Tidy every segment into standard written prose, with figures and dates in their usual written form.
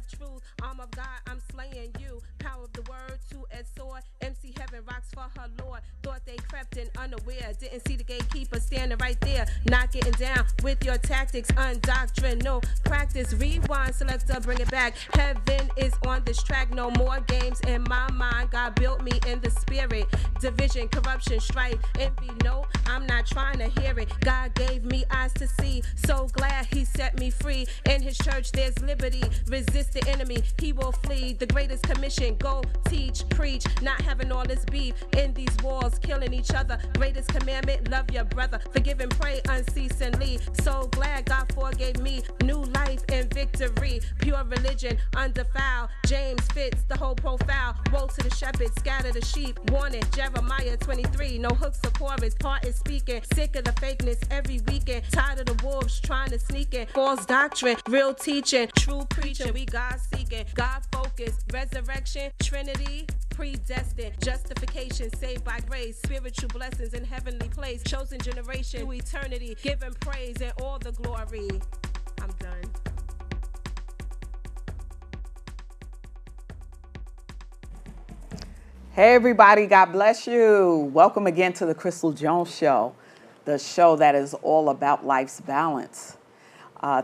of truth, arm of God, I'm slaying you. Power of the word, two-edged sword. MC Heaven rocks for her Lord. Thought they crept in unaware. Didn't see the gatekeeper standing right there. Not getting down with your tactics. Undoctrinal practice. Rewind, selector, bring it back. Heaven is on this track. No more games in my mind. God built me in the spirit. Division, corruption, strife, envy. No, I'm not trying to hear it. God gave me eyes to see. So glad he set me free. In his church, there's liberty. Resist the enemy, he will flee. The greatest commission, go teach, preach. Not having all this beef in these walls, killing each other. Greatest commandment, love your brother. Forgive and pray unceasingly. So glad God forgave me. New life and victory. Pure religion, undefiled. James fits the whole profile. Woe to the shepherd, scatter the sheep. Warning, Jeremiah 23. No hooks or chorus, part is speaking. Sick of the fakeness every weekend. Tired of the wolves trying to sneak in. False doctrine, real teaching, true preaching. We God seeking, God focused. Resurrection, Trinity, predestined. Justification, saved by grace. Spiritual blessings in heavenly place. Chosen generation, through eternity. Giving praise and all the glory. I'm done. Hey everybody, God bless you. Welcome again to the Crystal Jones Show, the show that is all about life's balance.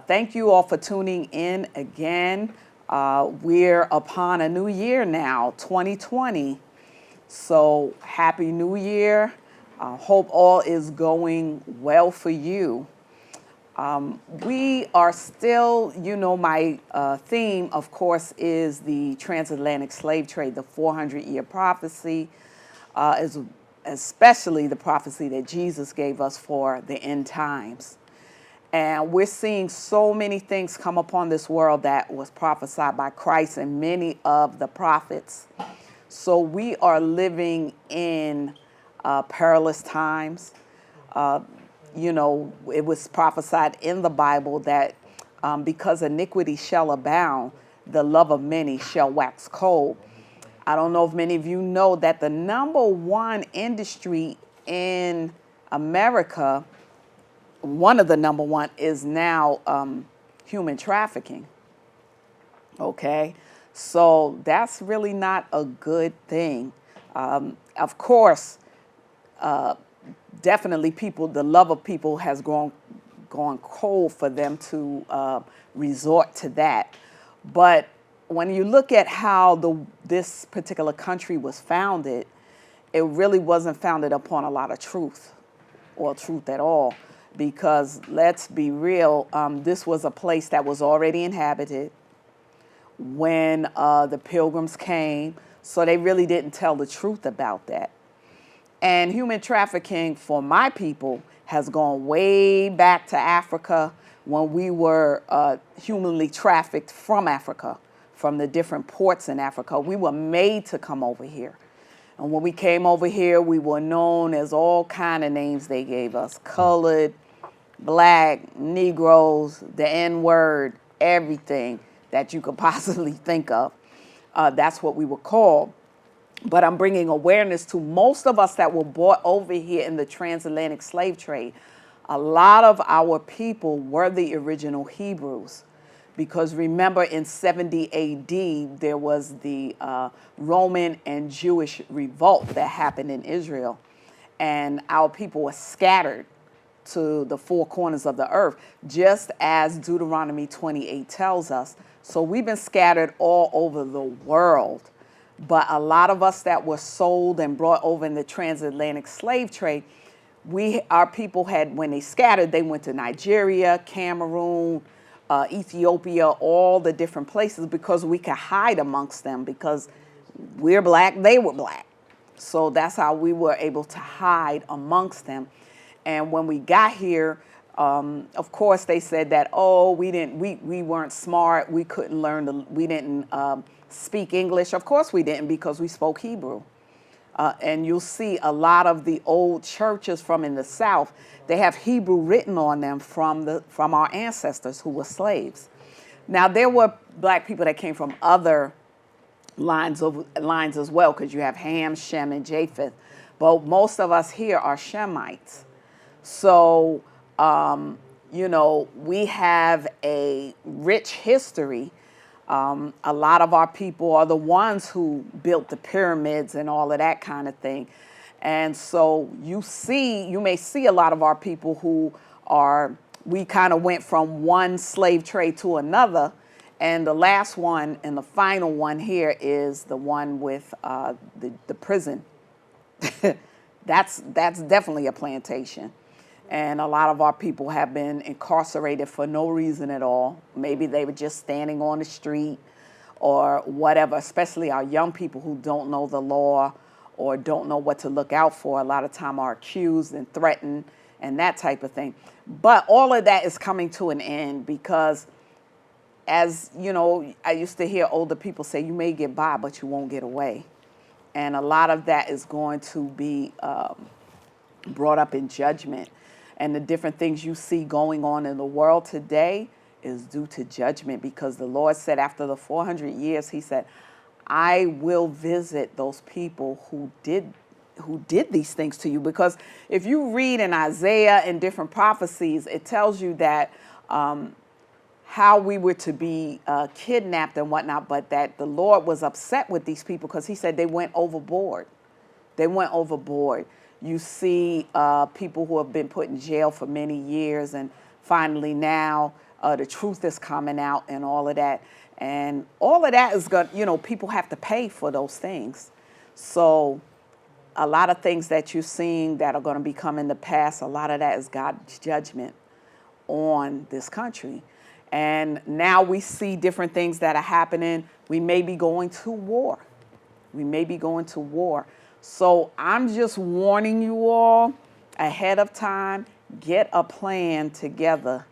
Thank you all for tuning in again. We're upon a new year now, 2020. So happy new year. Hope all is going well for you. We are still, my theme, of course, is the transatlantic slave trade, the 400-year prophecy, especially the prophecy that Jesus gave us for the end times. And we're seeing so many things come upon this world that was prophesied by Christ and many of the prophets. So we are living in perilous times. It was prophesied in the Bible that because iniquity shall abound, the love of many shall wax cold. I don't know if many of you know that the number one industry in America, one of the number one, is now human trafficking. Okay, so that's really not a good thing. Of course, definitely the love of people has gone cold for them to resort to that. But when you look at how this particular country was founded, it really wasn't founded upon a lot of truth or truth at all. Because let's be real, this was a place that was already inhabited when the pilgrims came. So they really didn't tell the truth about that. And human trafficking for my people has gone way back to Africa when we were humanly trafficked from Africa, from the different ports in Africa. We were made to come over here. And when we came over here, we were known as all kind of names they gave us: colored, black, Negroes, the N-word, everything that you could possibly think of. That's what we were called. But I'm bringing awareness to most of us that were brought over here in the transatlantic slave trade. A lot of our people were the original Hebrews. Because remember, in 70 AD, there was the Roman and Jewish revolt that happened in Israel. And our people were scattered to the four corners of the earth, just as Deuteronomy 28 tells us. So we've been scattered all over the world. But a lot of us that were sold and brought over in the transatlantic slave trade, our people had, when they scattered, they went to Nigeria, Cameroon, Ethiopia, all the different places, because we could hide amongst them, because we're black, they were black. So that's how we were able to hide amongst them. And when we got here, of course, they said that, we weren't smart, we couldn't learn, we didn't speak English. Of course we didn't, because we spoke Hebrew. And you'll see a lot of the old churches from in the South, they have Hebrew written on them from our ancestors who were slaves. Now, there were black people that came from other lines as well, because you have Ham, Shem, and Japheth. But most of us here are Shemites. So, we have a rich history. A lot of our people are the ones who built the pyramids and all of that kind of thing. And so you may see a lot of our people who we kind of went from one slave trade to another. And the last one and the final one here is the one with the prison. That's definitely a plantation. And a lot of our people have been incarcerated for no reason at all. Maybe they were just standing on the street or whatever, especially our young people who don't know the law or don't know what to look out for. A lot of time are accused and threatened and that type of thing. But all of that is coming to an end because, as you know, I used to hear older people say, you may get by, but you won't get away. And a lot of that is going to be brought up in judgment. And the different things you see going on in the world today is due to judgment, because the Lord said after the 400 years, he said, I will visit those people who did these things to you. Because if you read in Isaiah and different prophecies, it tells you that how we were to be kidnapped and whatnot, but that the Lord was upset with these people because he said they went overboard. They went overboard. You see people who have been put in jail for many years, and finally now the truth is coming out and all of that. And all of that is going, people have to pay for those things. So a lot of things that you're seeing that are going to be coming to pass, a lot of that is God's judgment on this country. And now we see different things that are happening. We may be going to war. We may be going to war. So I'm just warning you all ahead of time, get a plan together,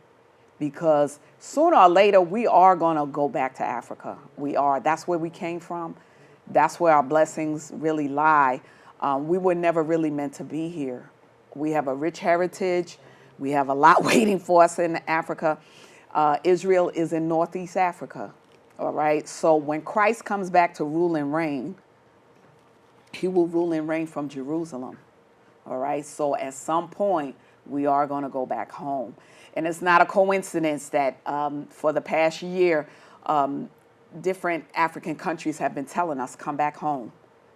because sooner or later we are going to go back to Africa. We are. That's where we came from. That's where our blessings really lie. We were never really meant to be here. We have a rich heritage. We have a lot waiting for us in Africa. Israel is in Northeast Africa. All right. So when Christ comes back to rule and reign, he will rule and reign from Jerusalem. All right. So at some point, we are going to go back home. And it's not a coincidence that for the past year, different African countries have been telling us, come back home.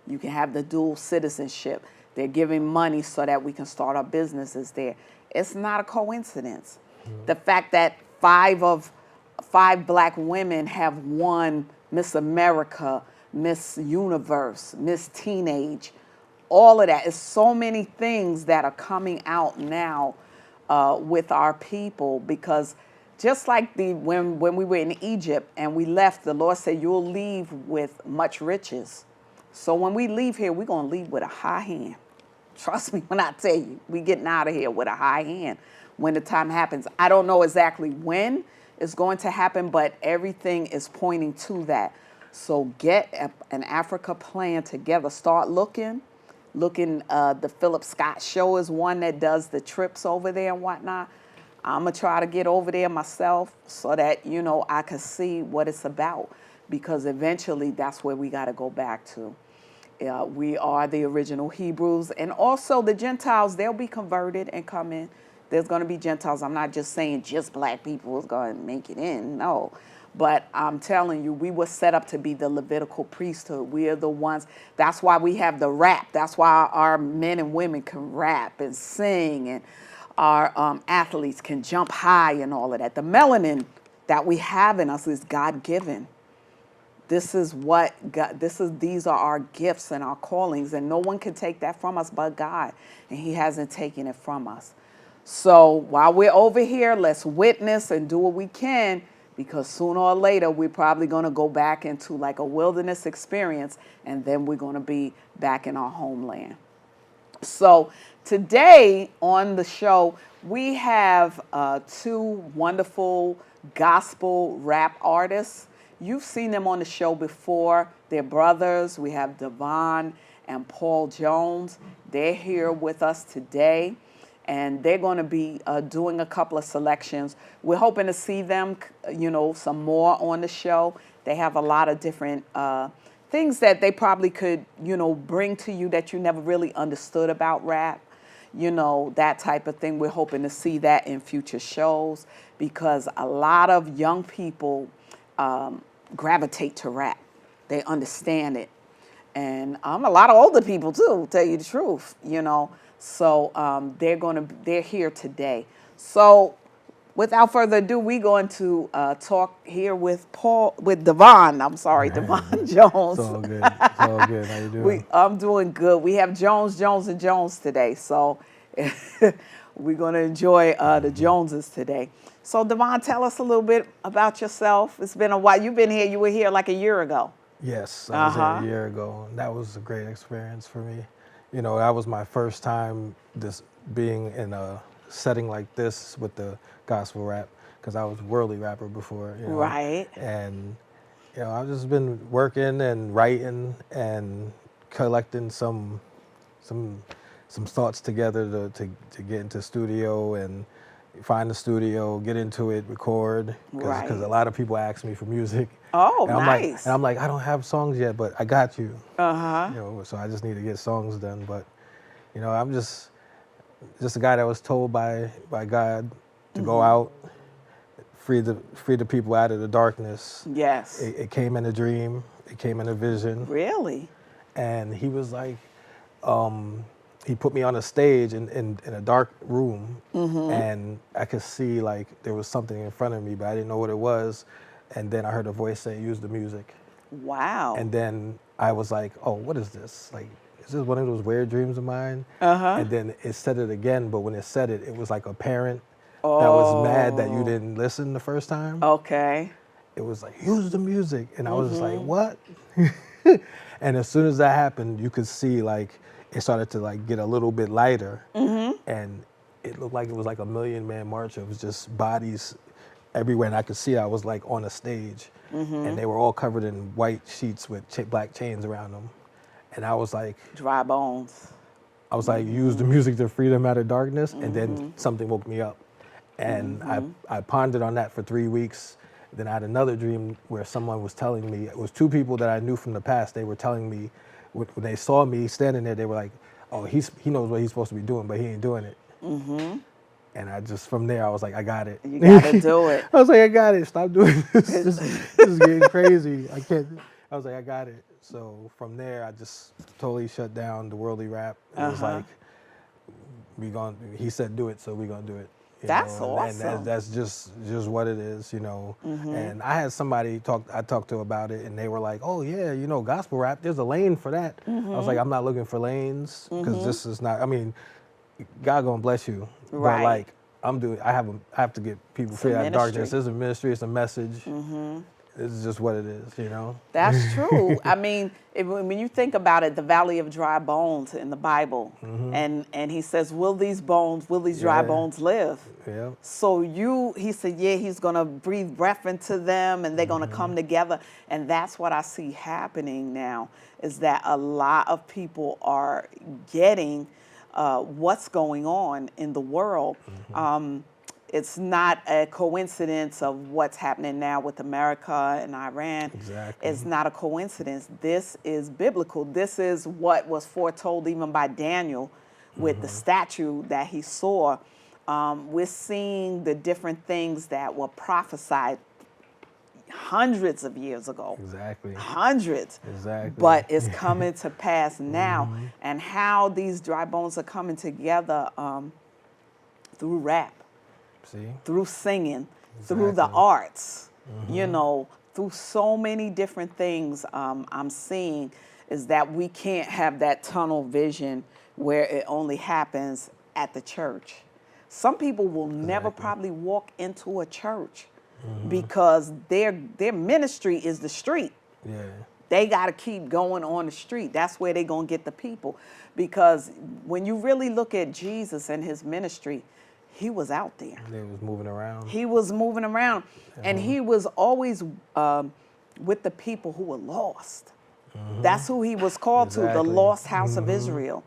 You can have the dual citizenship. They're giving money so that we can start our businesses there. It's not a coincidence. Mm-hmm. The fact that five black women have won Miss America, Miss Universe, Miss Teenage, all of that. It's so many things that are coming out now with our people, because just like when we were in Egypt and we left, the Lord said, you'll leave with much riches. So when we leave here, we're going to leave with a high hand. Trust me when I tell you, we're getting out of here with a high hand when the time happens. I don't know exactly when it's going to happen, but everything is pointing to that. So get an Africa plan together. Start looking. The Philip Scott show is one that does the trips over there and whatnot. I'm going to try to get over there myself so that, I can see what it's about, because eventually that's where we got to go back to. We are the original Hebrews, and also the Gentiles, they'll be converted and come in. There's going to be Gentiles. I'm not just saying just black people is going to make it in. No. But I'm telling you, we were set up to be the Levitical priesthood. We are the ones. That's why we have the rap. That's why our men and women can rap and sing, and our athletes can jump high and all of that. The melanin that we have in us is God-given. These are our gifts and our callings, and no one can take that from us but God, and he hasn't taken it from us. So while we're over here, let's witness and do what we can, because sooner or later we're probably going to go back into like a wilderness experience, and then we're going to be back in our homeland. So today on the show, we have two wonderful gospel rap artists. You've seen them on the show before. They're brothers. We have Davon and Paul Jones. They're here with us today, and they're going to be doing a couple of selections. We're hoping to see them, some more on the show. They have a lot of different things that they probably could, bring to you that you never really understood about rap, that type of thing. We're hoping to see that in future shows, because a lot of young people gravitate to rap. They understand it. And a lot of older people too, tell you the truth, you know. So they're here today. So without further ado, we're going to talk here with Davon. I'm sorry, Davon Jones. It's all good. It's all good. How you doing? I'm doing good. We have Jones, and Jones today. So we're going to enjoy the Joneses today. So Davon, tell us a little bit about yourself. It's been a while. You've been here. You were here like a year ago. Yes, I was there a year ago. And that was a great experience for me. You know, that was my first time being in a setting like this with the gospel rap, because I was a worldly rapper before. You know? Right. And you know, I've just been working and writing and collecting some thoughts together to get into studio and find the studio, get into it, record. Because a lot of people ask me for music. Oh, and nice. I'm like, I don't have songs yet, but I got you. Uh-huh. You know, so I just need to get songs done. But, you know, I'm just a guy that was told by God to go out, free the people out of the darkness. Yes. It came in a dream. It came in a vision. Really? And he was like, he put me on a stage in a dark room, and I could see like there was something in front of me, but I didn't know what it was. And then I heard a voice say, use the music. Wow. And then I was like, oh, what is this? Like, is this one of those weird dreams of mine? And then it said it again, but when it said it, it was like a parent that was mad that you didn't listen the first time. Okay. It was like, use the music. And I was just like, what? And as soon as that happened, you could see like, it started to like get a little bit lighter. And it looked like it was like a million-man march. It was just bodies everywhere, and I could see I was like on a stage, and they were all covered in white sheets with black chains around them. And I was like, dry bones. I was like, use the music to free them out of darkness. And then something woke me up. And I pondered on that for 3 weeks. Then I had another dream where someone was telling me, it was two people that I knew from the past. They were telling me, when they saw me standing there, they were like, oh, he knows what he's supposed to be doing, but he ain't doing it. And I just, from there, I was like, I got it. You got to do it. I was like, I got it. Stop doing this. This is getting crazy. I can't. I was like, I got it. So from there, I just totally shut down the worldly rap. It was like, he said do it, so we're going to do it. That's awesome. And that's just what it is, you know. And I had somebody I talked to about it, and they were like, oh, yeah, you know, gospel rap, there's a lane for that. I was like, I'm not looking for lanes, because this is not, I mean, God gonna bless you. Right. But like I have to get people free out of darkness. It's a ministry, it's a message. It's just what it is, you know? That's true. I mean, when you think about it, the valley of dry bones in the Bible, and he says, will these dry bones live? Yeah. So he said, yeah, he's going to breathe breath into them, and they're going to come together. And that's what I see happening now, is that a lot of people are getting what's going on in the world. It's not a coincidence of what's happening now with America and Iran. Exactly. It's not a coincidence. This is biblical. This is what was foretold even by Daniel with the statue that he saw. We're seeing the different things that were prophesied hundreds of years ago. Exactly. Hundreds. Exactly. But it's coming to pass now. And how these dry bones are coming together through rap. See? Through singing, through the arts, you know, through so many different things I'm seeing, is that we can't have that tunnel vision where it only happens at the church. Some people will never probably walk into a church because their ministry is the street. Yeah. They got to keep going on the street. That's where they're going to get the people. Because when you really look at Jesus and his ministry, he was out there. He was moving around. He was moving around. And he was always with the people who were lost. That's who he was called to, the lost house of Israel.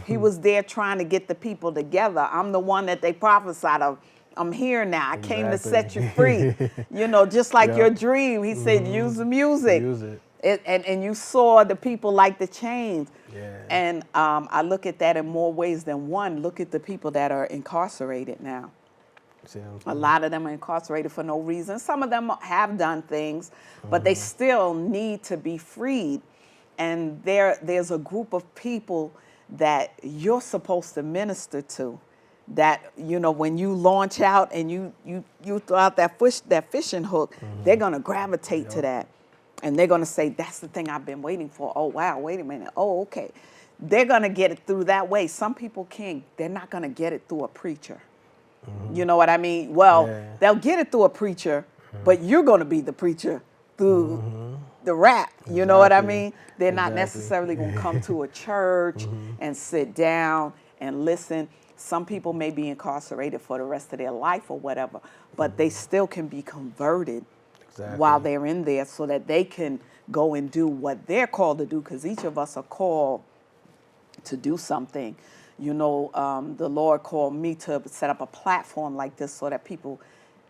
He was there trying to get the people together. I'm the one that they prophesied of. I'm here now. I came to set you free. You know, just like your dream. He said, use the music. Use it. And you saw the people like the chains. Yeah. And I look at that in more ways than one. Look at the people that are incarcerated now. See what I'm A saying? lot of them are incarcerated for no reason. Some of them have done things, but they still need to be freed. And there's a group of people that you're supposed to minister to. That, you know, when you launch out and you throw out that fishing hook, they're gonna gravitate to that, and they're gonna say, "That's the thing I've been waiting for." Oh wow, wait a minute. Oh okay, they're gonna get it through that way. Some people can't. They're not gonna get it through a preacher. You know what I mean? Well, Yeah. they'll get it through a preacher, but you're gonna be the preacher through the rap. You know what I Exactly. mean? They're not Exactly. necessarily gonna come to a church and sit down and listen. Some people may be incarcerated for the rest of their life or whatever, but they still can be converted Exactly. while they're in there so that they can go and do what they're called to do, because each of us are called to do something. You know, the Lord called me to set up a platform like this so that people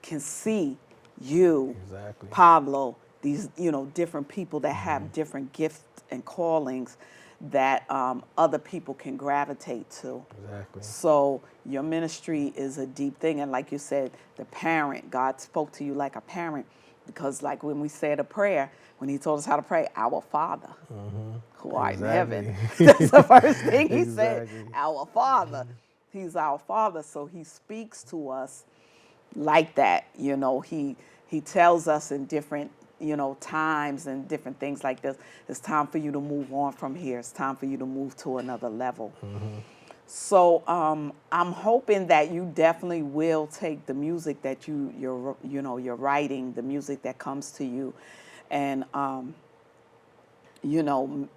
can see you, Exactly. Pablo, these, you know, different people that have different gifts and callings that other people can gravitate to. Exactly. So your ministry is a deep thing. And like you said, the parent, God spoke to you like a parent, because like when we said a prayer, when he told us how to pray, our Father, who art in heaven. Exactly. That's the first thing he said, Exactly. our Father. He's our Father, so he speaks to us like that. You know, he tells us in different, you know, times and different things like this. It's time for you to move on from here. It's time for you to move to another level. So I'm hoping that you definitely will take the music that you're writing, the music that comes to you, and you know,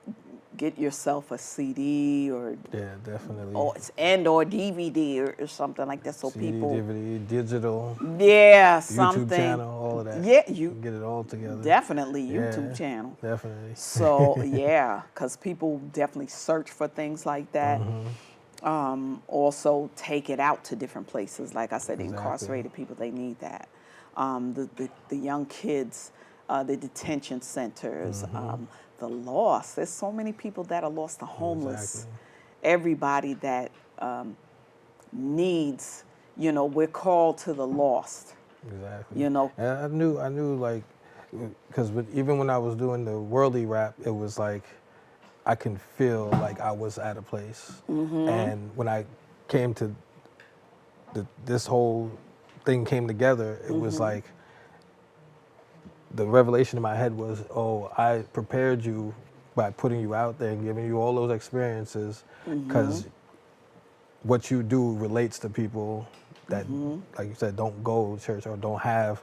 get yourself a CD or Yeah, definitely. or DVD or something like that, so CD, people, DVD, digital, yeah, YouTube something. channel, all of that. Yeah, you Get it all together. definitely Yeah, YouTube channel. Definitely. So yeah, because people definitely search for things like that. Also take it out to different places. Like I said, the Exactly. incarcerated people, they need that. The young kids, the detention centers, the lost. There's so many people that are lost, the homeless. Exactly. Everybody that needs, you know, we're called to the lost. Exactly. You know. And I knew like, because even when I was doing the worldly rap, it was like, I can feel like I was at a place. And when I came to this whole thing came together, it was like, the revelation in my head was, oh, I prepared you by putting you out there and giving you all those experiences, because what you do relates to people that, like you said, don't go to church or don't have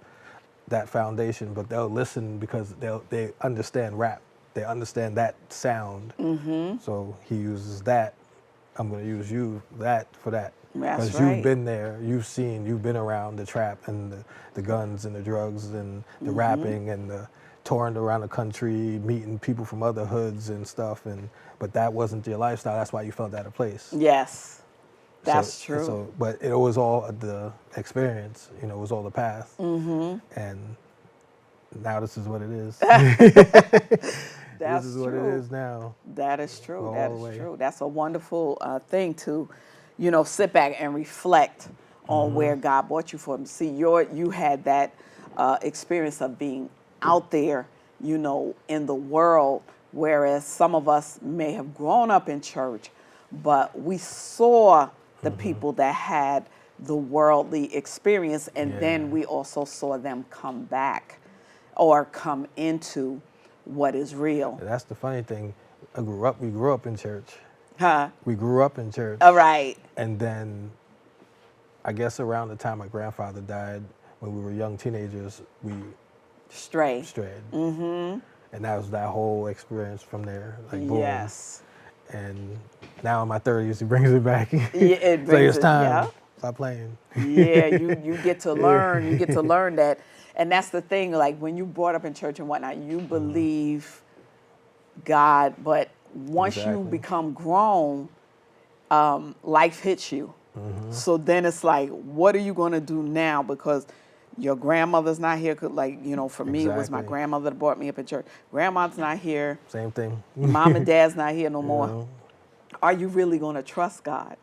that foundation, but they'll listen because they understand rap. They understand that sound. So he uses that. I'm going to use you for that. That's Because right. you've been there, you've been around the trap and the guns and the drugs and the rapping and the touring around the country, meeting people from other hoods and stuff. But that wasn't your lifestyle. That's why you felt out of place. Yes, that's true. So, but it was all the experience. You know, it was all the path. And now this is what it is. That's This is what it true. is now. That is true. Go That all the is way. true. That's a wonderful thing to, you know, sit back and reflect on where God brought you from. See, you had that experience of being out there, you know, in the world, whereas some of us may have grown up in church, but we saw the people that had the worldly experience, and then Yeah. we also saw them come back or come into what is real. That's the funny thing. We grew up in church. Huh? We grew up in church. All right. And then, I guess around the time my grandfather died, when we were young teenagers, we Stray. strayed. And that was that whole experience from there. Like, boom. Yes. And now in my 30s, he brings it back. Yeah, it So brings it's it, time. yeah. Stop playing. Yeah, you get to learn. You get to learn that. And that's the thing, like when you brought up in church and whatnot, you believe God, but once you Exactly. become grown, life hits you. So then it's like, what are you going to do now? Because your grandmother's not here. 'Cause like, you know, for me, it was my Exactly. grandmother that brought me up in church. Grandma's not here. Same thing. Mom and dad's not here no more. know? Are you really going to trust God?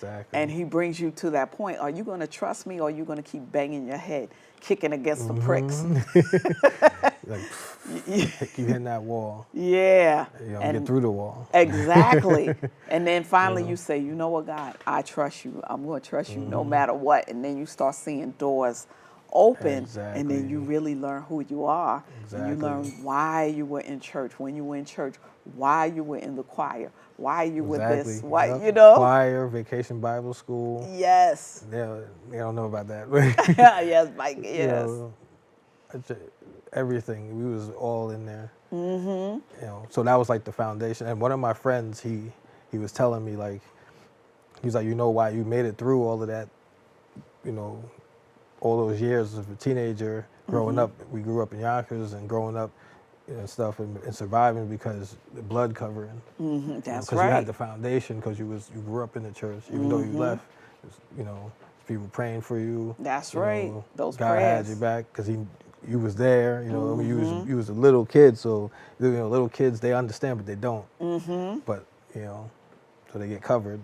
Exactly. And he brings you to that point. Are you going to trust me, or are you going to keep banging your head, kicking against the pricks? Like, keep hitting that wall. Yeah. You know, And get through the wall. exactly. And then finally you say, you know what, God, I trust you. I'm going to trust you no matter what. And then you start seeing doors open, and then you Exactly. really learn who you are. And you learn Exactly. why you were in church, when you were in church, why you were in the choir, why you were Exactly. this, why, Yep. you know? Choir, vacation Bible school. Yes. They don't know about that. Yes, Mike, You yes. know, everything. We was all in there. You know, so that was like the foundation. And one of my friends, he was telling me, like, he was like, you know why you made it through all of that, you know, all those years as a teenager, growing up. We grew up in Yonkers and growing up and stuff and surviving because the blood covering. That's Because you had right. the foundation, because you grew up in the church, even though you left. You know, people praying for you. That's you right. know, Those God had your prayers. back because you was there. You know, I mean, you was a little kid, so you know, little kids, they understand, but they don't. But you know, so they get covered.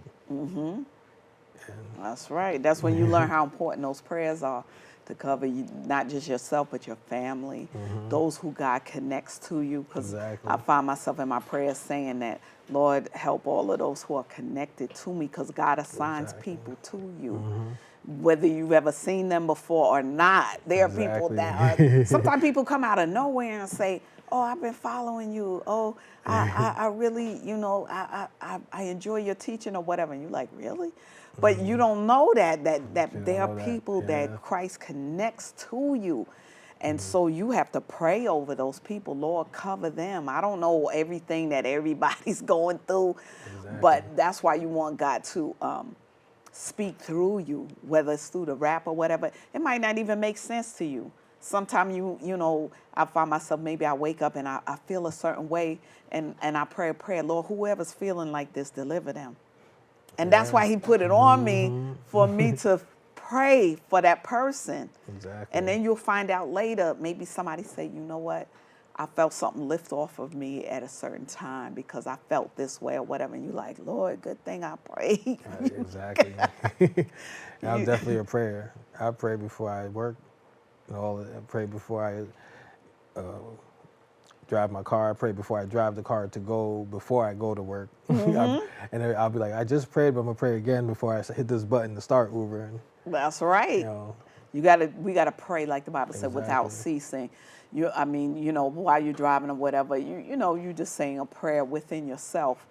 That's right. That's when you learn how important those prayers are to cover you, not just yourself, but your family, those who God connects to you. Because Exactly. I find myself in my prayers saying that, Lord, help all of those who are connected to me, because God assigns Exactly. people to you. Whether you've ever seen them before or not, there are people that are, sometimes people come out of nowhere and say, oh, I've been following you. Oh, I really, you know, I enjoy your teaching or whatever. And you're like, really? But you don't know that You there don't are know that. people that Yeah. Christ connects to you. And so you have to pray over those people. Lord, cover them. I don't know everything that everybody's going through, but Exactly. that's why you want God to speak through you, whether it's through the rap or whatever. It might not even make sense to you. Sometimes you know, I find myself, maybe I wake up and I feel a certain way, and I pray a prayer, Lord, whoever's feeling like this, deliver them. And that's Yeah. why he put it on me, for me to pray for that person. Exactly. And then you'll find out later, maybe somebody say, you know what, I felt something lift off of me at a certain time because I felt this way or whatever. And you're like, Lord, good thing I prayed. Exactly. And I'm You- definitely a prayer. I pray before I work. You know, I pray before I drive my car. I pray before I drive the car before I go to work. And then I'll be like, I just prayed, but I'm gonna pray again before I hit this button to start Uber. And That's you right. know, We gotta pray like the Bible said, without Exactly. ceasing. I mean, you know, while you're driving or whatever, you know, you just saying a prayer within yourself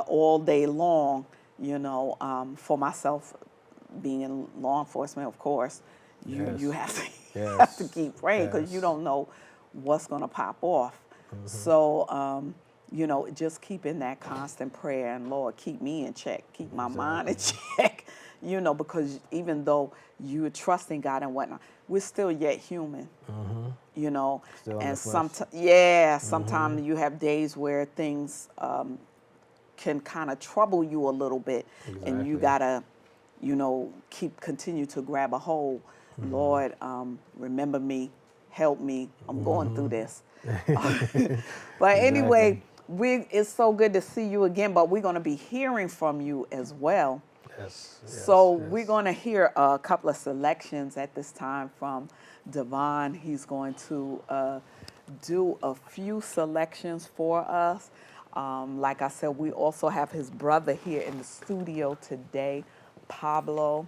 all day long. You know, for myself, being in law enforcement, of course, you Yes. have to have to Yes. keep praying, because you Yes. don't know what's gonna pop off. So, you know, just keeping that constant prayer, and Lord, keep me in check, keep my mind in check, you know, because even though you're trusting God and whatnot, we're still yet human, you know. Still in And the flesh. sometimes you have days where things can kind of trouble you a little bit, and you Exactly. gotta, you know, continue to grab a hold. Lord, remember me, help me. I'm going through this. But Exactly. anyway, it's so good to see you again. But we're going to be hearing from you as well. Yes. So Yes. we're going to hear a couple of selections at this time from Davon. He's going to do a few selections for us. Like I said, we also have his brother here in the studio today, Pablo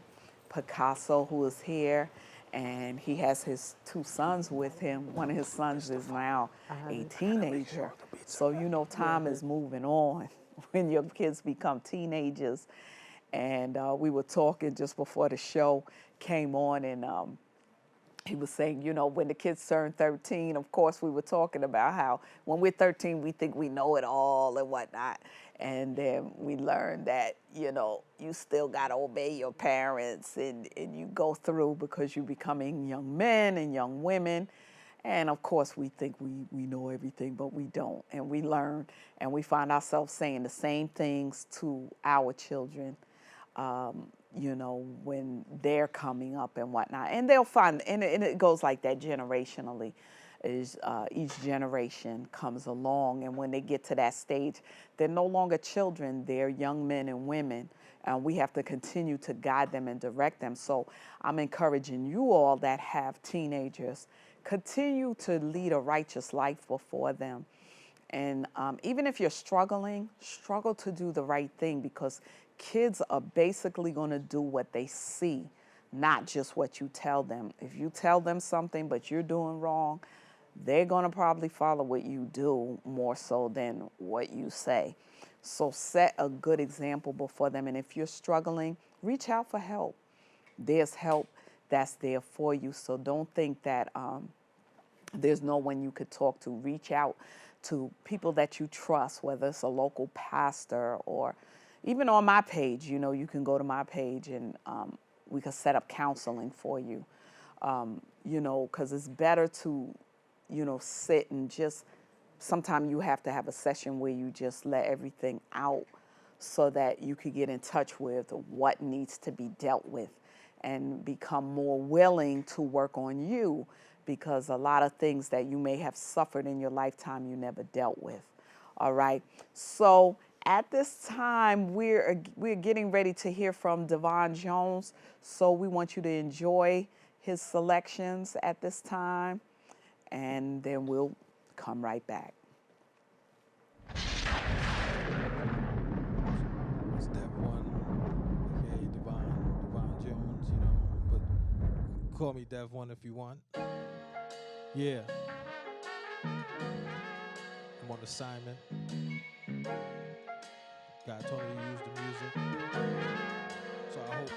Picasso, who is here. And he has his two sons with him. One of his sons is now a teenager. So you know time is moving on when your kids become teenagers. And we were talking just before the show came on, and he was saying, you know, when the kids turn 13, of course, we were talking about how when we're 13, we think we know it all and whatnot. And then we learned that, you know, you still got to obey your parents, and you go through, because you're becoming young men and young women. And of course, we think we know everything, but we don't. And we learn, and we find ourselves saying the same things to our children, you know, when they're coming up and whatnot. And they'll find, and it goes like that generationally. Is each generation comes along, and when they get to that stage, they're no longer children, they're young men and women. We have to continue to guide them and direct them. So I'm encouraging you all that have teenagers, continue to lead a righteous life before them. And even if you're struggling, struggle to do the right thing, because kids are basically going to do what they see, not just what you tell them. If you tell them something but you're doing wrong, they're going to probably follow what you do more so than what you say. So set a good example before them. And if you're struggling, reach out for help. There's help that's there for you. So don't think that there's no one you could talk to. Reach out to people that you trust, whether it's a local pastor or even on my page. You know, you can go to my page and we can set up counseling for you, you know, because it's better to, you know, sit and just, sometimes you have to have a session where you just let everything out so that you could get in touch with what needs to be dealt with and become more willing to work on you, because a lot of things that you may have suffered in your lifetime you never dealt with. All right. So at this time, we're getting ready to hear from Davon Jones. So we want you to enjoy his selections at this time, and then we'll come right back. It's Davon, aka Davon Jones, you know, but call me Davon if you want. Yeah. I'm on assignment. God told me to use the music. So I hope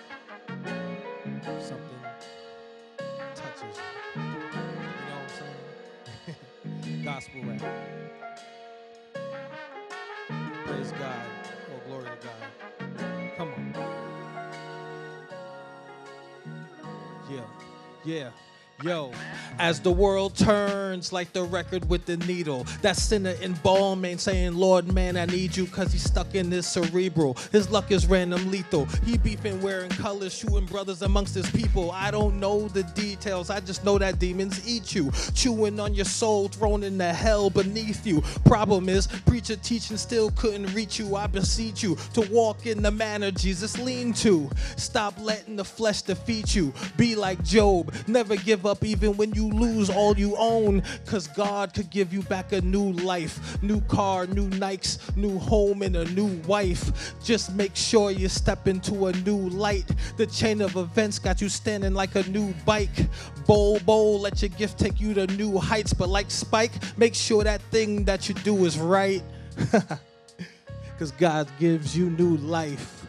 something touches you. You know what I'm saying? Gospel rap. Praise God. Oh, glory to God. Come on. Yeah. Yeah. Yo, as the world turns like the record with the needle, that sinner in Balmain saying, Lord, man, I need you, cause he's stuck in this cerebral. His luck is random lethal. He beefing, wearing colors, shooting brothers amongst his people. I don't know the details, I just know that demons eat you, chewing on your soul, thrown into hell beneath you. Problem is, preacher teaching still couldn't reach you. I beseech you to walk in the manner Jesus leaned to. Stop letting the flesh defeat you. Be like Job, never give up even when you lose all you own, cause God could give you back a new life, new car, new Nikes, new home, and a new wife. Just make sure you step into a new light. The chain of events got you standing like a new bike. Bowl, let your gift take you to new heights, but like Spike, make sure that thing that you do is right. Cause God gives you new life.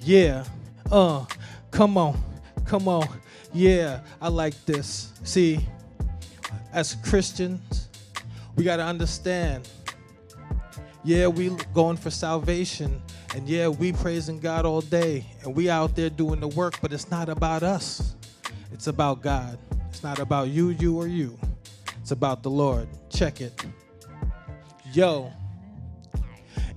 Yeah, come on. Yeah, I like this. See, as Christians, we got to understand. Yeah, we going for salvation. And yeah, we praising God all day. And we out there doing the work, but it's not about us. It's about God. It's not about you, or you. It's about the Lord. Check it. Yo.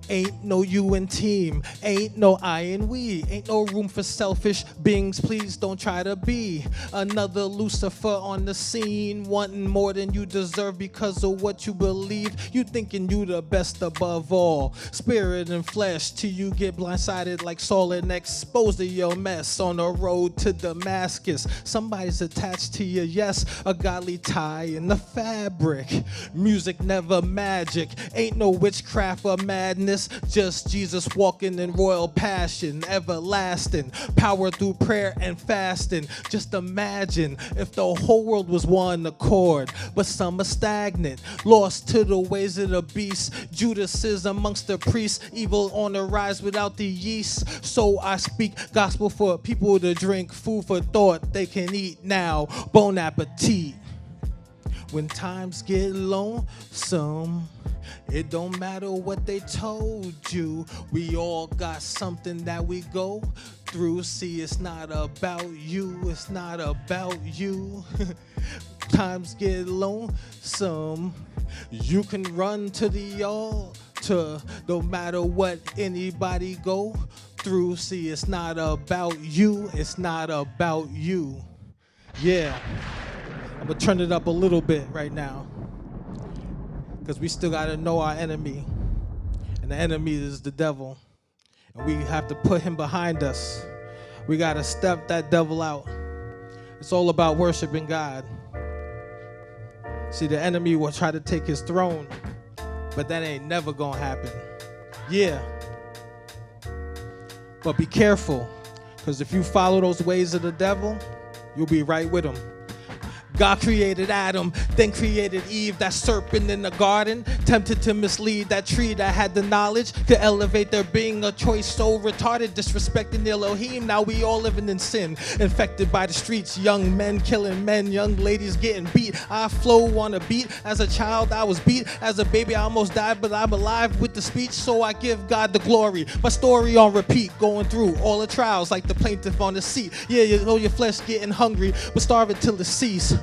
Ain't no you and team, ain't no I and we, ain't no room for selfish beings, please don't try to be another Lucifer on the scene, wanting more than you deserve because of what you believe, you thinking you the best above all, spirit and flesh till you get blindsided like Saul and exposed to your mess on the road to Damascus. Somebody's attached to you, yes, a godly tie in the fabric, music never magic, ain't no witchcraft or madness, just Jesus walking in royal passion, everlasting power through prayer and fasting. Just imagine if the whole world was one accord, but some are stagnant, lost to the ways of the beast. Judas is amongst the priests, evil on the rise without the yeast. So I speak gospel for people to drink, food for thought they can eat now. Bon appetit. When times get lonesome, it don't matter what they told you. We all got something that we go through. See, it's not about you. It's not about you. Times get lonesome. You can run to the altar. No matter what anybody go through. See, it's not about you. It's not about you. Yeah. I'm gonna turn it up a little bit right now, because we still gotta know our enemy, and the enemy is the devil. And we have to put him behind us. We got to step that devil out. It's all about worshiping God. See, the enemy will try to take his throne, but that ain't never gonna happen. Yeah. But be careful, because if you follow those ways of the devil, you'll be right with him. God created Adam, then created Eve, that serpent in the garden, tempted to mislead that tree that had the knowledge to elevate their being, a choice so retarded, disrespecting Elohim. Now we all living in sin, infected by the streets, young men killing men, young ladies getting beat. I flow on a beat. As a child I was beat, as a baby I almost died, but I'm alive with the speech, so I give God the glory. My story on repeat, going through all the trials like the plaintiff on the seat. Yeah, you know your flesh getting hungry, but starve it till it cease,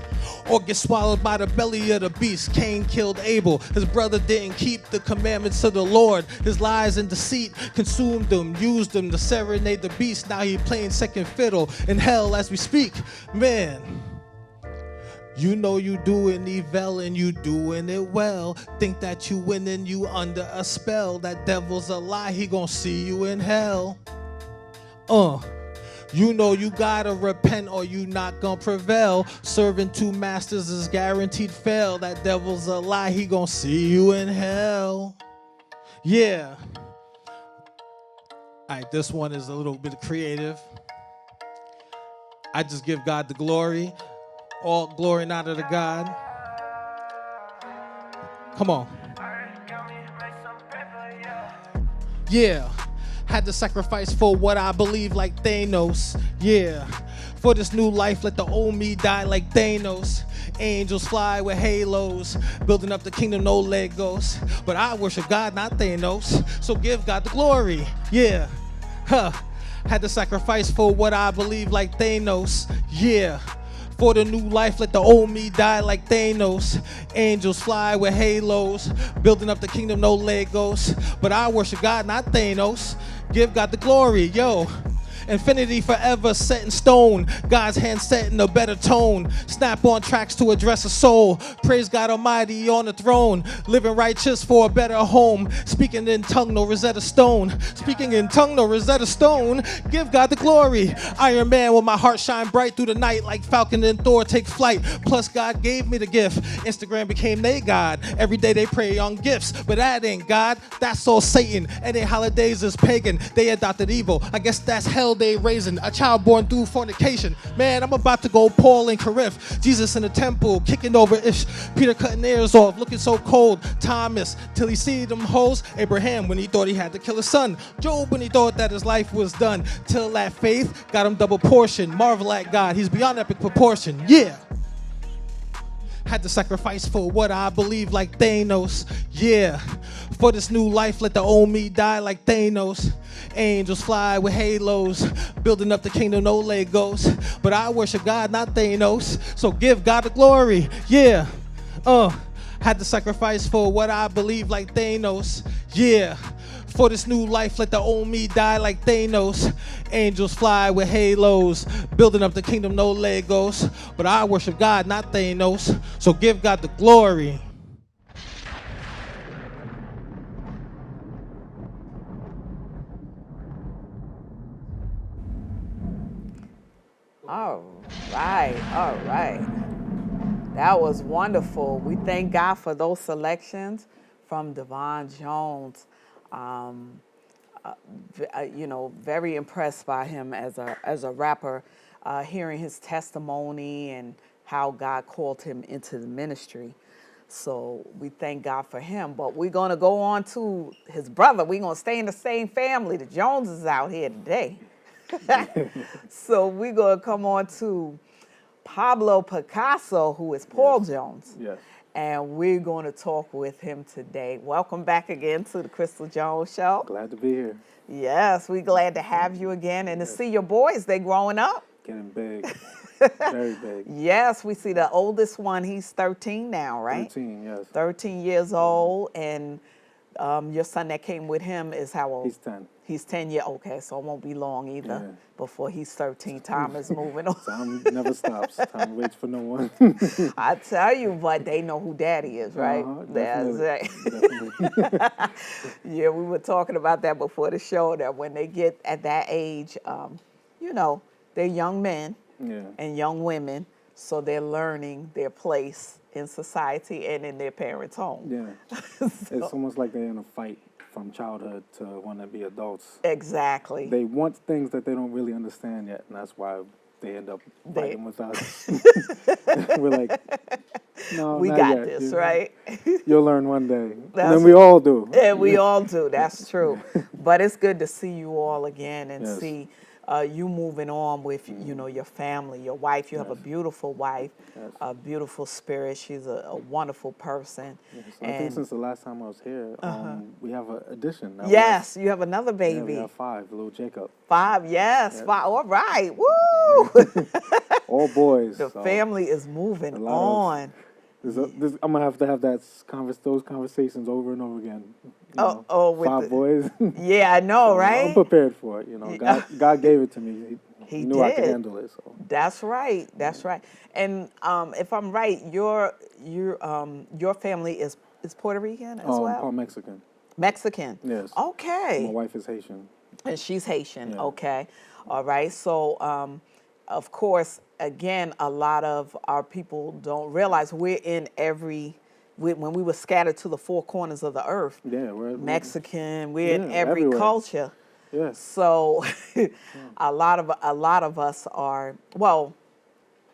or get swallowed by the belly of the beast. Cain killed Abel. His brother didn't keep the commandments of the Lord. His lies and deceit consumed him, used him to serenade the beast. Now he playing second fiddle in hell as we speak. Man, you know you doing evil and you doing it well. Think that you winning, you under a spell. That devil's a lie, he gonna see you in hell. You know you gotta repent or you not gonna prevail. Serving two masters is guaranteed fail. That devil's a lie, he gonna see you in hell. Yeah. Alright, this one is a little bit creative. I just give God the glory. All glory and honor to God. Come on. Yeah. Had to sacrifice for what I believe like Thanos. Yeah. For this new life, let the old me die like Thanos. Angels fly with halos, building up the kingdom, no Legos. But I worship God, not Thanos. So give God the glory. Yeah. Had to sacrifice for what I believe like Thanos. Yeah. For the new life, let the old me die like Thanos. Angels fly with halos, building up the kingdom, no Legos. But I worship God, not Thanos. Give God the glory, yo. Infinity forever set in stone. God's hand set in a better tone. Snap on tracks to address a soul. Praise God Almighty on the throne. Living righteous for a better home. Speaking in tongue, no Rosetta Stone. Speaking in tongue, no Rosetta Stone. Give God the glory. Iron Man with my heart shine bright through the night. Like Falcon and Thor take flight. Plus God gave me the gift. Instagram became their God. Every day they pray on gifts. But that ain't God. That's all Satan. And their holidays is pagan. They adopted evil. I guess that's hell they raising. A child born through fornication. Man, I'm about to go Paul and Corinth. Jesus in the temple, kicking over ish. Peter cutting ears off, looking so cold. Thomas, till he see them hoes. Abraham, when he thought he had to kill his son. Job, when he thought that his life was done. Till that faith got him double portion. Marvel at God, he's beyond epic proportion. Yeah. Had to sacrifice for what I believe like Thanos. Yeah. For this new life, let the old me die like Thanos. Angels fly with halos, building up the kingdom, no Legos. But I worship God, not Thanos. So give God the glory. Yeah. Had to sacrifice for what I believe like Thanos. Yeah. For this new life, let the old me die like Thanos. Angels fly with halos, building up the kingdom, no Legos. But I worship God, not Thanos. So give God the glory. All right, all right. That was wonderful. We thank God for those selections from Davon Jones. Very impressed by him as a rapper, hearing his testimony and how God called him into the ministry. So we thank God for him. But we're going to go on to his brother. We're going to stay in the same family. The Joneses out here today. So we're going to come on to Pablo Picasso, who is Paul Jones. Yes. And we're going to talk with him today. Welcome back again to the Crystal Jones Show. Glad to be here. Yes, we're glad to have you again and to see your boys. They growing up. Getting big. Very big. Yes, we see the oldest one. He's 13 now, right? 13, yes. 13 years old. And Your son that came with him is how old? He's 10. He's 10 years. Okay, so it won't be long either Yeah. before he's 13. Time is moving on. Time never stops. Time waits for no one. I tell you, but they know who daddy is, right? That's Definitely. right. Definitely. Yeah, we were talking about that before the show, that when they get at that age, you know, they're young men Yeah. and young women, so they're learning their place in society and in their parents' home. Yeah. It's almost like they're in a fight from childhood to want to be adults. Exactly. They want things that they don't really understand yet, and that's why they end up fighting with us. We're like, no, We not got yet. this, right? You'll learn one day. And That's then we all do. And we all do. That's true. But it's good to see you all again and Yes. see you moving on with, you know, your family, your wife. You have a beautiful wife, Yes. a beautiful spirit. She's a wonderful person. Yes. I think since the last time I was here, we have an addition. Now Yes, you have another we baby. have 5, little Jacob. 5, yes, 5. All right. Woo! All boys. The so family is moving a lot of- on. I'm going to have those conversations over and over again. You know, oh, with 5 the- boys. Yeah, I know, I'm right? prepared for it. You know, God gave it to me. He knew I could did. handle it. So. That's right. That's right. And if I'm right, your family is Puerto Rican as well? Part Mexican. Mexican. Yes. Okay. My wife is Haitian. And she's Haitian. Yeah. Okay. All right. So, of course, again, a lot of our people don't realize we're in when we were scattered to the 4 corners of the earth. Yeah, we're Mexican. We're in Yeah, every everywhere. culture. Yes. So, a lot of us are, well,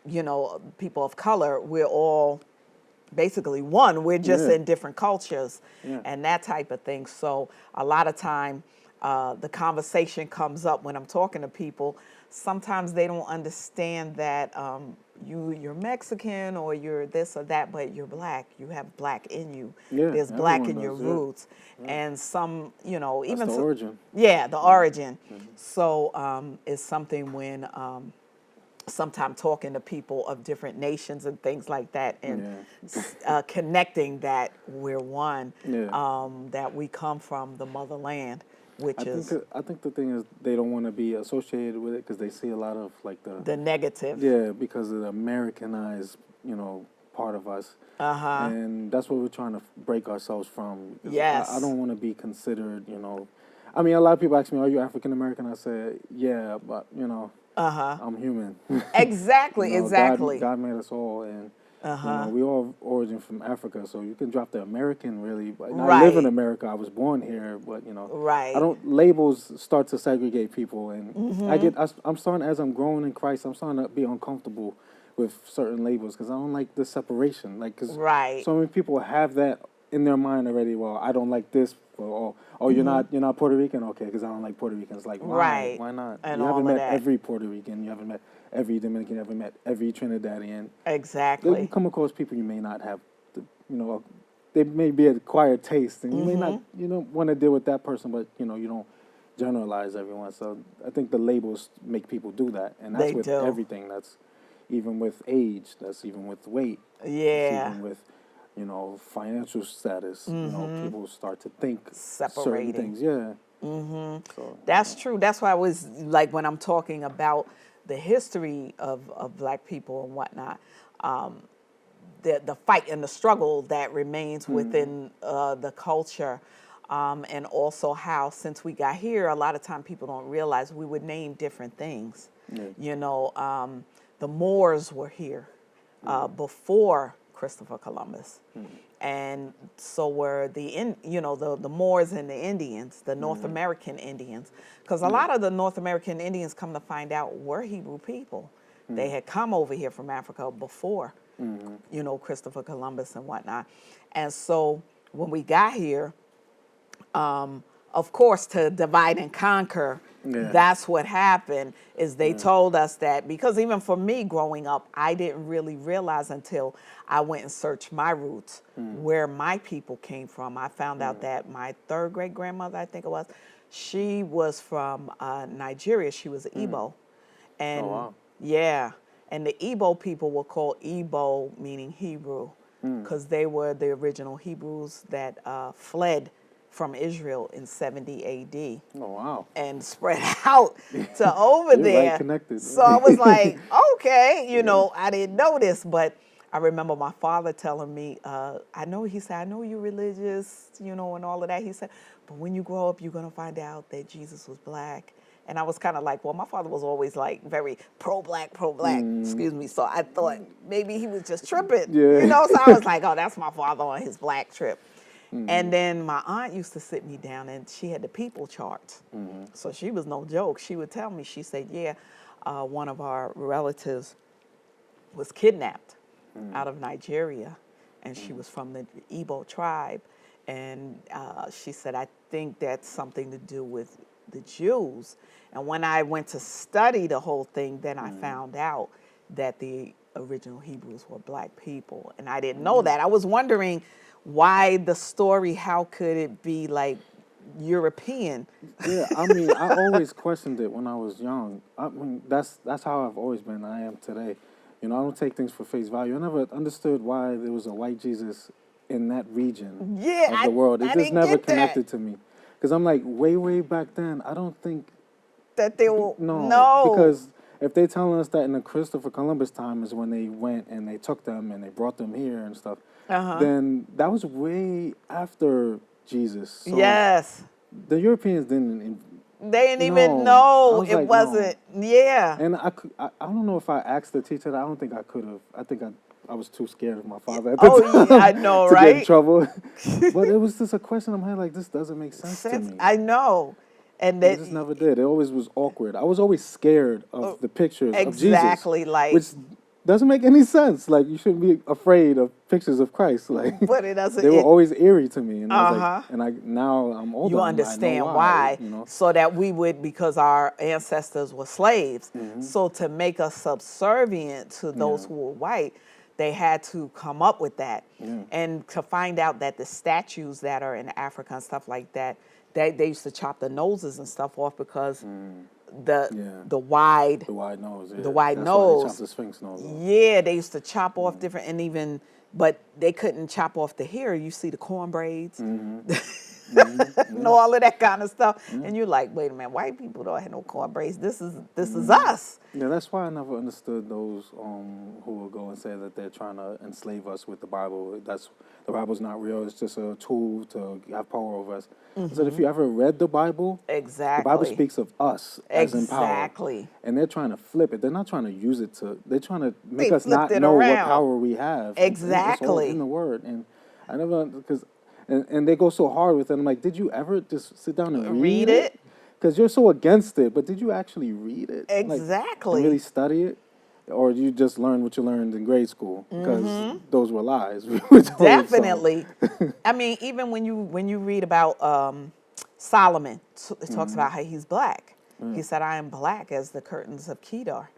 you know, people of color. We're all basically one. We're just Yeah. in different cultures Yeah. and that type of thing. So a lot of time, the conversation comes up when I'm talking to people. Sometimes they don't understand that you're Mexican or you're this or that, but you're black. You have black in you. Yeah, There's black in everyone your does, yeah. roots, and some, you know, That's even the origin. Yeah, the origin. So it's something when sometimes talking to people of different nations and things like that, and connecting that we're one, Yeah. that we come from the motherland, which is I think the thing is they don't want to be associated with it because they see a lot of like the negative. yeah, because of the Americanized, part of us. And that's what we're trying to break ourselves from. 'Cause Yes. I don't want to be considered, I mean, a lot of people ask me, "Are you African American?" I say, "Yeah, but I'm human." Exactly, You know, exactly. God made us all, and we all origin from Africa, so you can drop the American really. But I live in Right. America. I was born here, but Right. I don't. Labels start to segregate people, and Mm-hmm. I'm starting as I'm growing in Christ. I'm starting to be uncomfortable with certain labels because I don't like the separation. Like, because Right. so many people have that in their mind already. Well, I don't like this. Or, you're not Puerto Rican, okay? Because I don't like Puerto Ricans. Like, why? Right. Why not? And You all haven't of met that. every Puerto Rican. You haven't met every Dominican. You haven't met every Trinidadian. You Exactly. come across people you may not have, they may be an acquired taste, and you may not, you don't want to deal with that person, but you don't generalize everyone. So I think the labels make people do that, and that's They with do. everything. That's even with age. That's even with weight. Yeah. That's even with financial status. People start to think certain Separating. things. Yeah. So That's true. That's why I was like, when I'm talking about the history of black people and whatnot, the fight and the struggle that remains within the culture, and also how since we got here, a lot of time people don't realize we would name different things. Yeah. The Moors were here before Christopher Columbus. And so were the Moors and the Indians, the North American Indians, because a lot of the North American Indians, come to find out, were Hebrew people. They had come over here from Africa before, Christopher Columbus and whatnot. And so when we got here, of course, to divide and conquer, that's what happened, is they told us that, because even for me growing up, I didn't really realize until I went and searched my roots, where my people came from. I found out that my 3rd great grandmother, I think it was, she was from Nigeria. She was Igbo. And wow. yeah, and the Igbo people were called Igbo, meaning Hebrew, because they were the original Hebrews that fled from Israel in 70 AD Oh wow. and spread out to over You're there. right connected. So I was like, okay, I didn't know this, but I remember my father telling me, he said, I know you're religious, and all of that. He said, but when you grow up, you're going to find out that Jesus was black. And I was kind of like, well, my father was always like very pro-black, excuse me. So I thought maybe he was just tripping, Yeah. So I was like, oh, that's my father on his black trip. And then my aunt used to sit me down and she had the people chart. So she was no joke. She would tell me, she said, one of our relatives was kidnapped out of Nigeria, and she was from the Igbo tribe. And she said, I think that's something to do with the Jews. And when I went to study the whole thing, then I found out that the original Hebrews were black people. And I didn't know that. I was wondering why the story, how could it be like European? Yeah, I mean, I always questioned it when I was young. I mean, that's how I've always been. I am today. I don't take things for face value. I never understood why there was a white Jesus in that region of the world. It I just didn't never get that. connected to me. Because I'm like, way back then, I don't think, That they will, no. Because if they're telling us that in the Christopher Columbus time is when they went and they took them and they brought them here and stuff, then that was way after Jesus. So yes. the Europeans didn't. They didn't No. even I know was it like, wasn't. no. Yeah. And I don't know if I asked the teacher that. I don't think I could have. I think I was too scared of my father at the time Yeah, I know, to get in right? trouble. But it was just a question in my head, like, this doesn't make sense to me. I know. And It that just never did. It always was awkward. I was always scared of the pictures of Jesus. exactly, like, which doesn't make any sense. Like, you shouldn't be afraid of pictures of Christ. Like, but it doesn't. they were always eerie to me. And I was Uh-huh. like, now I'm older. You I know understand why. why. So that we would, because our ancestors were slaves. So to make us subservient to those who were white, they had to come up with that. And to find out that the statues that are in Africa and stuff like that, they used to chop the noses and stuff off because the wide nose. Yeah. the wide That's nose. Why they chopped the Sphinx nose off. Yeah, they used to chop off different, and even, but they couldn't chop off the hair. You see the corn braids, and all of that kind of stuff. And you're like, wait a minute, white people don't have no corn braids. This is us. Yeah, that's why I never understood those who will go and say that they're trying to enslave us with the Bible. The Bible's not real. It's just a tool to have power over us. So if you ever read the Bible, Exactly. the Bible speaks of us as in power. Exactly. And they're trying to flip it. They're not trying to use it they're trying to make They us not flipped it know what around. power we have. Exactly. It's all in the Word. And I never, because, and they go so hard with it. I'm like, did you ever just sit down and read it? Because you're so against it, but did you actually read it? Exactly. Like, and really study it? Or you just learn what you learned in grade school? Because those were lies. We were told, Definitely. I mean, even when you read about Solomon, it talks about how he's black. He said, I am black as the curtains of Kedar.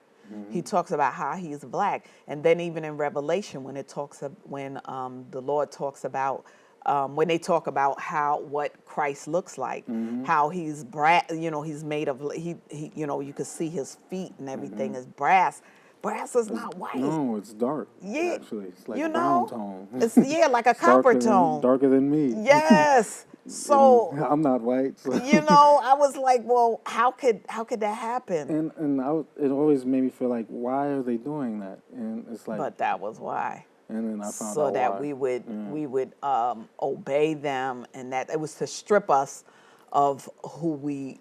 He talks about how he is black. And then even in Revelation, when the Lord talks about, when they talk about what Christ looks like, how he's he's made of, you could see his feet and everything is brass. Brass is not white. No, it's dark. Yeah, actually, it's like brown tone. It's like a copper tone. Darker than me. Yes. So I'm not white. So. I was like, well, how could that happen? And it always made me feel like, why are they doing that? And it's like, but that was why. And then I found so out that why. we would obey them, and that it was to strip us of who we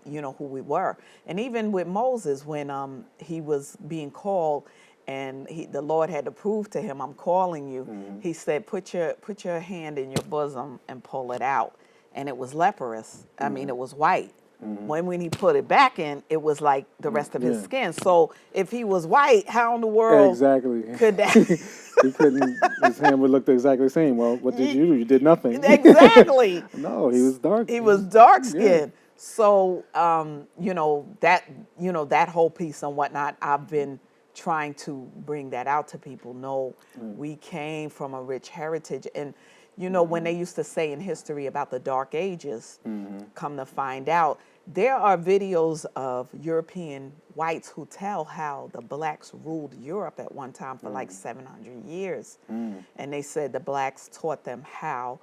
were. And even with Moses, when he was being called, and the Lord had to prove to him, I'm calling you. He said, put your hand in your bosom and pull it out. And it was leprous. I mean, it was white. When he put it back in, it was like the rest of his skin. So if he was white, how in the world could that? He couldn't. His hand would look exactly the same. Well, what did you do? You did nothing. Exactly. No, he was dark. He was dark skinned. Yeah. So that whole piece and whatnot, I've been trying to bring that out to people. No, we came from a rich heritage. And when they used to say in history about the Dark Ages, come to find out, there are videos of European whites who tell how the blacks ruled Europe at one time for like 700 years. And they said the blacks taught them how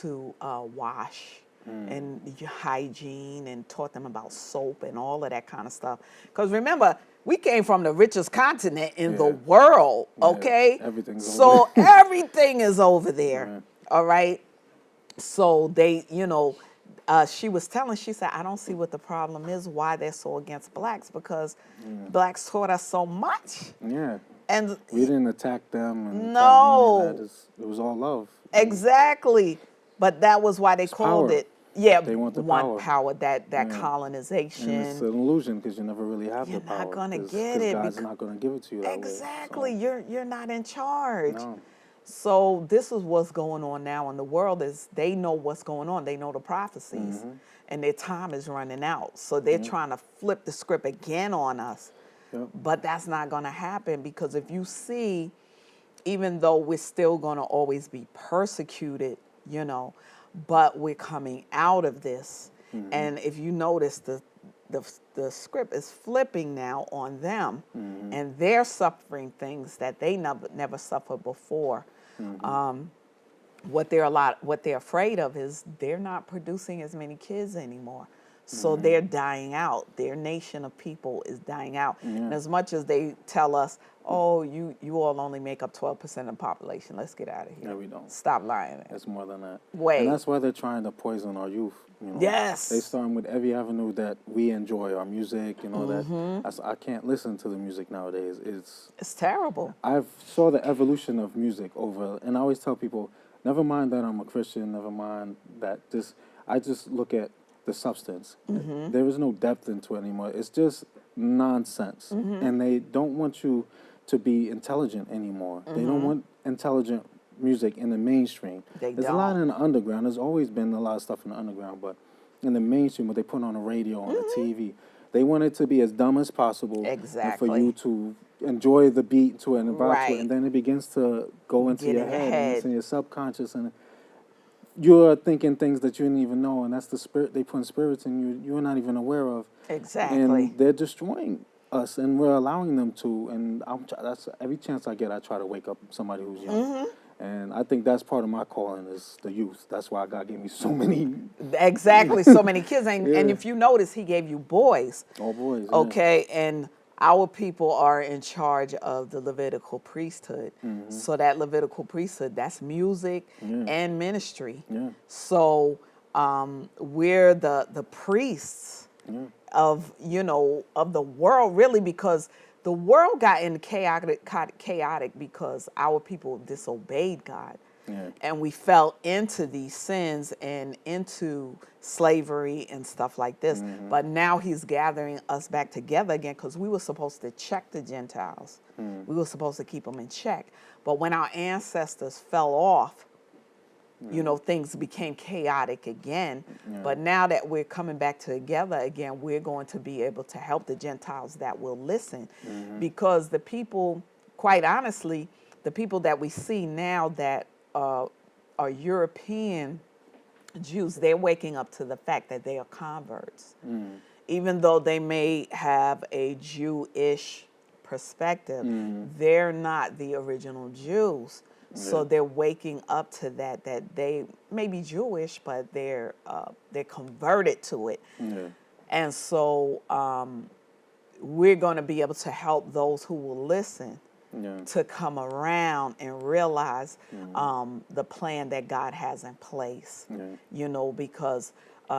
to wash, and hygiene, and taught them about soap and all of that kind of stuff. Because remember, we came from the richest continent in the Yeah. world, Yeah, okay? everything's over So there. everything is over there, Right. all right? So they, she was telling, she said, I don't see what the problem is, why they're so against blacks, because blacks taught us so much. Yeah. And We didn't attack them and try to do any of no, that. It was all love. exactly. But that was why they called power. it, yeah, They want the one power. power, that Yeah. colonization. And it's an illusion because you never really have You're the power. not gonna get Because it God's not going to give it to you that exactly. way. You're not in charge. No. So this is what's going on now in the world. Is they know what's going on. They know the prophecies, Mm-hmm. and their time is running out. So they're trying to flip the script again on us. Yep. But that's not going to happen, because if you see, even though we're still going to always be persecuted, but we're coming out of this. Mm-hmm. And if you notice, the script is flipping now on them, Mm-hmm. and they're suffering things that they never suffered before. Mm-hmm. What they're afraid of is they're not producing as many kids anymore. So Mm-hmm. they're dying out. Their nation of people is dying out. Yeah. And as much as they tell us, oh, you all only make up 12% of the population, let's get out of here. No, we don't. Stop lying. It's more than that. Wait. And that's why they're trying to poison our youth. Yes. They starting with every avenue that we enjoy, our music, Mm-hmm. I can't listen to the music nowadays. It's terrible. I've saw the evolution of music over, and I always tell people, never mind that I'm a Christian, never mind that I just look at the substance. Mm-hmm. There is no depth into it anymore. It's just nonsense. Mm-hmm. And they don't want you to be intelligent anymore. They don't want intelligent music in the mainstream. They There's a lot don't. in the underground. There's always been a lot of stuff in the underground, but in the mainstream, what they put on the radio, on the TV, they want it to be as dumb as possible. Exactly. And for you to enjoy the beat to it and vibe to Right. it, and then it begins to go into Get your in your head, and it's head. in your subconscious, and you're thinking things that you didn't even know, and that's the spirit they put spirits in you you're not even aware of. Exactly. And they're destroying us, and we're allowing them to. And that's every chance I get, I try to wake up somebody who's young. Mm-hmm. And I think that's part of my calling is the youth. That's why God gave me so many Exactly. So many kids. And Yeah. if you notice, he gave you boys. all boys. Yeah. Okay, and our people are in charge of the Levitical priesthood. So that Levitical priesthood, that's music Yeah. and ministry. Yeah. So we're the priests Yeah. of of the world, really, because the world got in chaotic because our people disobeyed God. Yeah. And we fell into these sins and into slavery and stuff like this. But now he's gathering us back together again, because we were supposed to check the Gentiles. We were supposed to keep them in check. But when our ancestors fell off, things became chaotic again. But now that we're coming back together again, we're going to be able to help the Gentiles that will listen. Because the people, quite honestly, the people that we see now that are European Jews, they're waking up to the fact that they are converts. Even though they may have a Jewish perspective, they're not the original Jews. So they're waking up to that they may be Jewish, but they're converted to it. Yeah. And so we're going to be able to help those who will listen Yeah. to come around and realize the plan that God has in place. Yeah. Because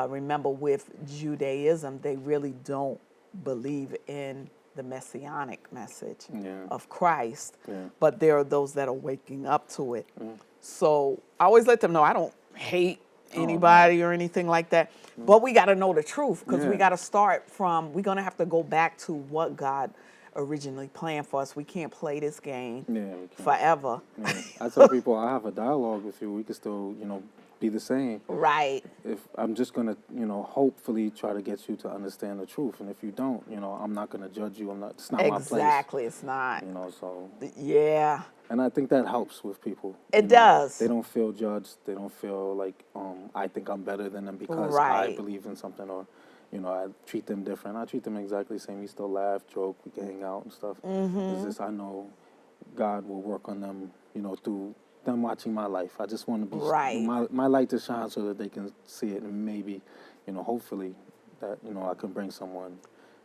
remember, with Judaism, they really don't believe in the messianic message of Christ, but there are those that are waking up to it. So I always let them know I don't hate anybody or anything like that, but we got to know the truth, because we Yeah. got to start from, we're going to have to go back to what God originally planned for us. We can't play this game Yeah. We can. forever. Yeah. I tell people I have a dialogue with you. We can still, be the same. Right. If I'm just gonna, hopefully try to get you to understand the truth, and if you don't, I'm not gonna judge you. It's not my place. Exactly. It's not. So, Yeah. and I think that helps with people. It does. They don't feel judged. They don't feel like I think I'm better than them because I Right. believe in something, or I treat them different. I treat them exactly the same. We still laugh, joke, we can hang out and stuff. It's just I know God will work on them, through them watching my life. I just want to be Right. my light to shine so that they can see it, and maybe, hopefully that I can bring someone,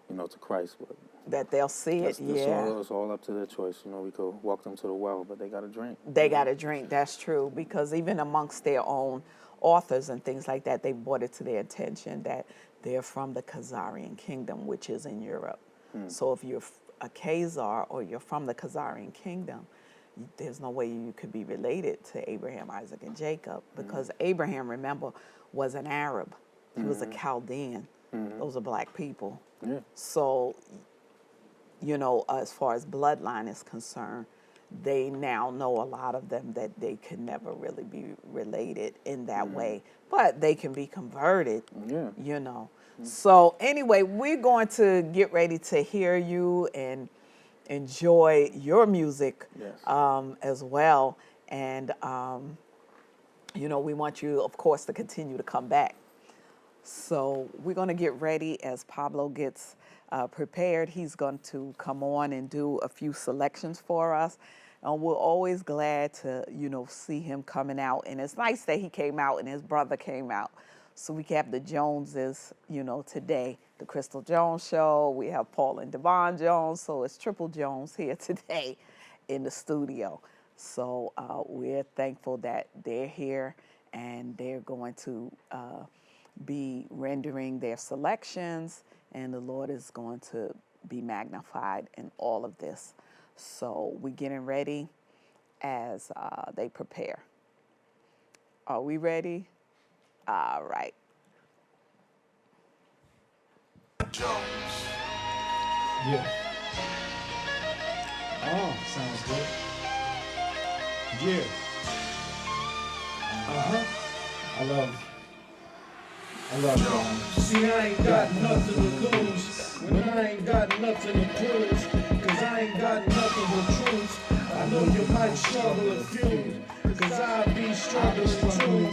to Christ. But that they'll see it. Yeah. it's all up to their choice. We could walk them to the well, but they got to drink. They got to drink. That's true, because even amongst their own authors and things like that, they brought it to their attention that they're from the Khazarian kingdom, which is in Europe. So if you're a Khazar or you're from the Khazarian kingdom, there's no way you could be related to Abraham, Isaac, and Jacob, because Abraham, remember, was an Arab. He was a Chaldean. Those are black people. Yeah. So, as far as bloodline is concerned, they now know, a lot of them, that they can never really be related in that way, but they can be converted. Yeah. So anyway, we're going to get ready to hear you and enjoy your music. Yes. As well. And, we want you, of course, to continue to come back. So we're going to get ready as Pablo gets prepared. He's going to come on and do a few selections for us. And we're always glad to, see him coming out. And it's nice that he came out and his brother came out. So we have the Joneses, today, the Crystal Jones Show. We have Paul and Davon Jones. So it's Triple Jones here today in the studio. So we're thankful that they're here, and they're going to be rendering their selections, and the Lord is going to be magnified in all of this. So we're getting ready as they prepare. Are we ready? All right. Jones. Yeah. Oh, sounds good. Yeah. I love See, I ain't got nothing to lose when I ain't got nothing to prove. Cause I ain't got nothing but truth. I know you might struggle a few. Cause I be struggling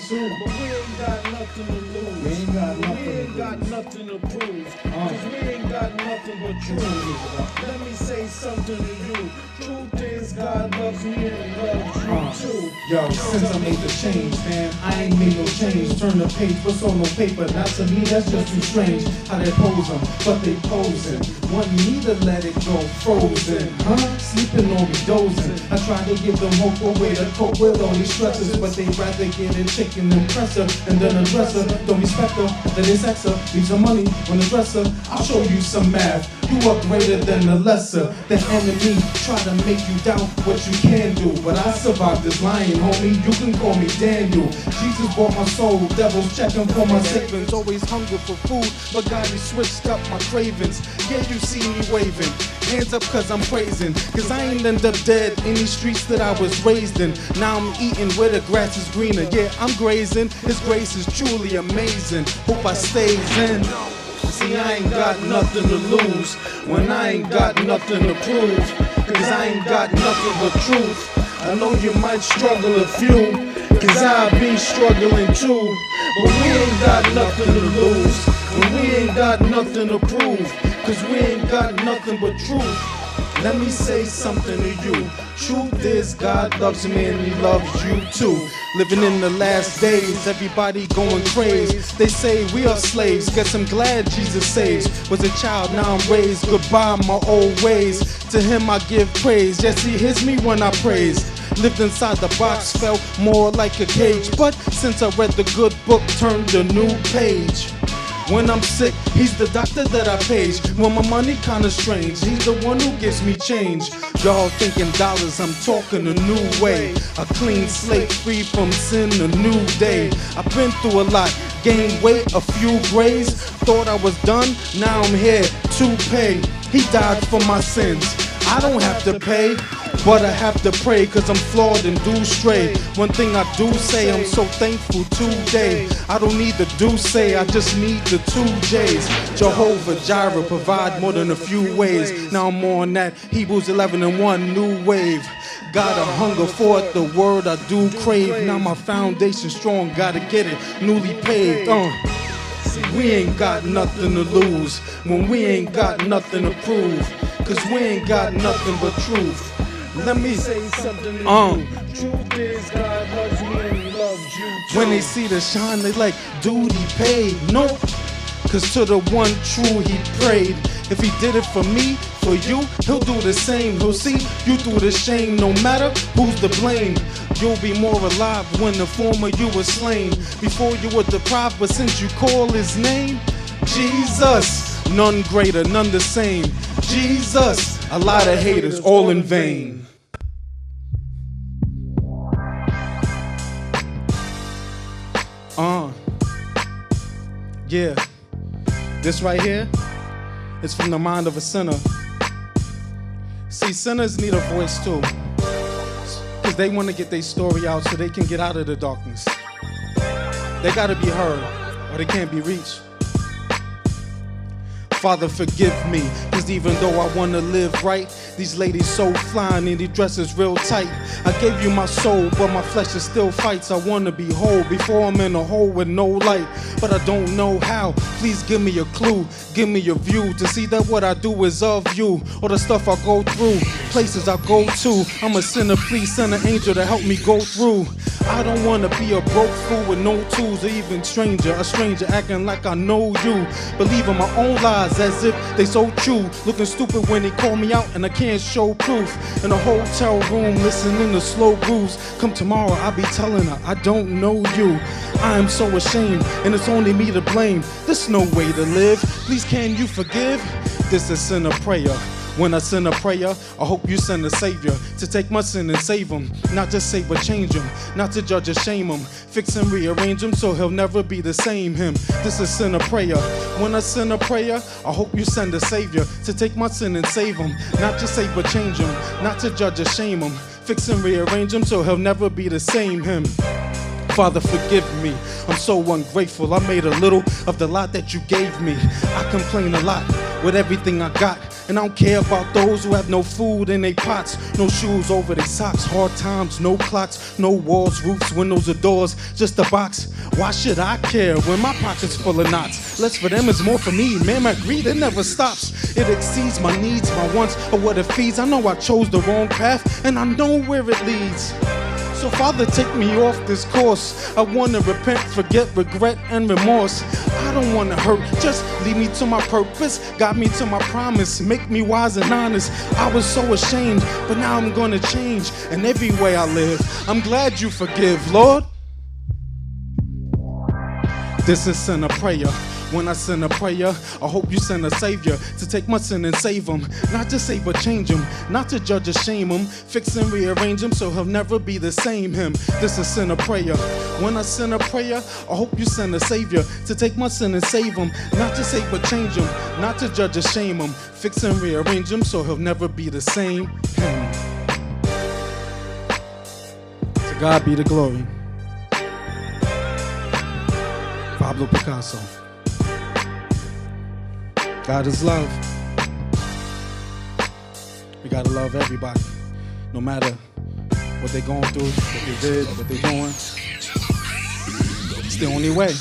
too. But we ain't got nothing to lose. We ain't got nothing to prove. Cause we ain't got nothing but truth. Let me say something to you. Truth is God loves me and he loves you too. Yo, since I made the change, man, I ain't made no change. Turn the page, what's on no paper? Not to me, that's just too strange. How they pose them, but they posing. Want me to let it go frozen, huh? Sleeping or be dozing. I try to give them hope, a way to cope with all these stresses, but they rather get a chicken and press her, and then a dresser. Don't respect her, let it sex her. Leave some money on the dresser. I'll show you some math. You are greater than the lesser. The enemy try to make you doubt what you can do, but I survived this lying, homie. You can call me Daniel. Jesus bought my soul. Devils checking for my savings. Always hunger for food, but God, he switched up my cravings. Yeah, you see me waving. Hands up cause I'm praising. Cause I ain't end up dead in these streets that I was raised in. Now I'm eating where the grass is greener. Yeah, I'm grazing. His grace is truly amazing. Hope I stays in. See, I ain't got nothing to lose when I ain't got nothing to prove. Cause I ain't got nothing but truth. I know you might struggle a few, cause I be struggling too. But we ain't got nothing to lose, and we ain't got nothing to prove. Cause we ain't got nothing but truth. Let me say something to you. Truth is God loves me and he loves you too. Living in the last days, everybody going crazy. They say we are slaves, guess I'm glad Jesus saves. Was a child, now I'm raised, goodbye my old ways. To him I give praise, yes he hears me when I praise. Lived inside the box, felt more like a cage. But since I read the good book, turned a new page. When I'm sick, he's the doctor that I page. When my money kinda strange, he's the one who gives me change. Y'all thinking dollars, I'm talking a new way. A clean slate, free from sin, a new day. I've been through a lot, gained weight, a few grays. Thought I was done, now I'm here to pay. He died for my sins, I don't have to pay. But I have to pray cause I'm flawed and do stray. One thing I do say, I'm so thankful today. I don't need the do say, I just need the 2 J's. Jehovah Jireh provide more than a few ways. Now I'm on that Hebrews 11:1 new wave. Got a hunger for it, the word I do crave. Now my foundation strong, gotta get it newly paved. See, we ain't got nothing to lose when we ain't got nothing to prove. Cause we ain't got nothing but truth. Let me say something to you. Truth is, God loves me and He loves you too. When they see the shine, they like, dude, He paid. Nope. Cause to the one true He prayed. If He did it for me, for you, He'll do the same. He'll see you through the shame, no matter who's to blame. You'll be more alive when the former you was slain. Before you were deprived, but since you call His name, Jesus, none greater, none the same. Jesus, a lot of haters, all in vain. Yeah, this right here is from the mind of a sinner. See, sinners need a voice too, because they want to get their story out so they can get out of the darkness. They gotta be heard, or they can't be reached. Father, forgive me, cause even though I wanna live right, these ladies so fine and these dresses real tight. I gave you my soul, but my flesh is still fights. I wanna be whole before I'm in a hole with no light, but I don't know how. Please give me a clue, give me a view to see that what I do is of you, or the stuff I go through, places I go to. I'm a sinner, please send an angel to help me go through. I don't wanna be a broke fool with no tools, or even a stranger acting like I know you. Believing my own lies as if they so true. Looking stupid when they call me out and I can't show proof. In a hotel room listening to slow grooves. Come tomorrow I'll be telling her I don't know you. I am so ashamed and it's only me to blame. There's no way to live, please can you forgive? This is sin of prayer. When I send a prayer, I hope you send a savior to take my sin and save him. Not just save but change him, not to judge or shame him. Fix and rearrange him so he'll never be the same him. This is sin of prayer. When I send a prayer, I hope you send a savior to take my sin and save him. Not just save but change him, not to judge or shame him. Fix and rearrange him so he'll never be the same him. Father, forgive me, I'm so ungrateful. I made a little of the lot that you gave me. I complain a lot with everything I got, and I don't care about those who have no food in their pots, no shoes over their socks, hard times, no clocks, no walls, roofs, windows, or doors, just a box. Why should I care when my pocket's full of knots? Less for them is more for me, man, my greed, it never stops. It exceeds my needs, my wants, or what it feeds. I know I chose the wrong path, and I know where it leads. So Father, take me off this course. I wanna repent, forget, regret, and remorse. I don't wanna hurt, just lead me to my purpose. Guide me to my promise, make me wise and honest. I was so ashamed, but now I'm gonna change. And every way I live, I'm glad you forgive, Lord. This is sin of prayer. When I send a prayer, I hope you send a savior to take my sin and save him. Not to save but change him, not to judge or shame him. Fix and rearrange him so he'll never be the same him. This is sin of prayer. When I send a prayer, I hope you send a savior to take my sin and save him. Not to save but change him, not to judge or shame him. Fix and rearrange him so he'll never be the same him. To God be the glory. Pablo Picasso. God is love. We gotta love everybody, no matter what they're going through, what they did, what they're doing. It's the only way.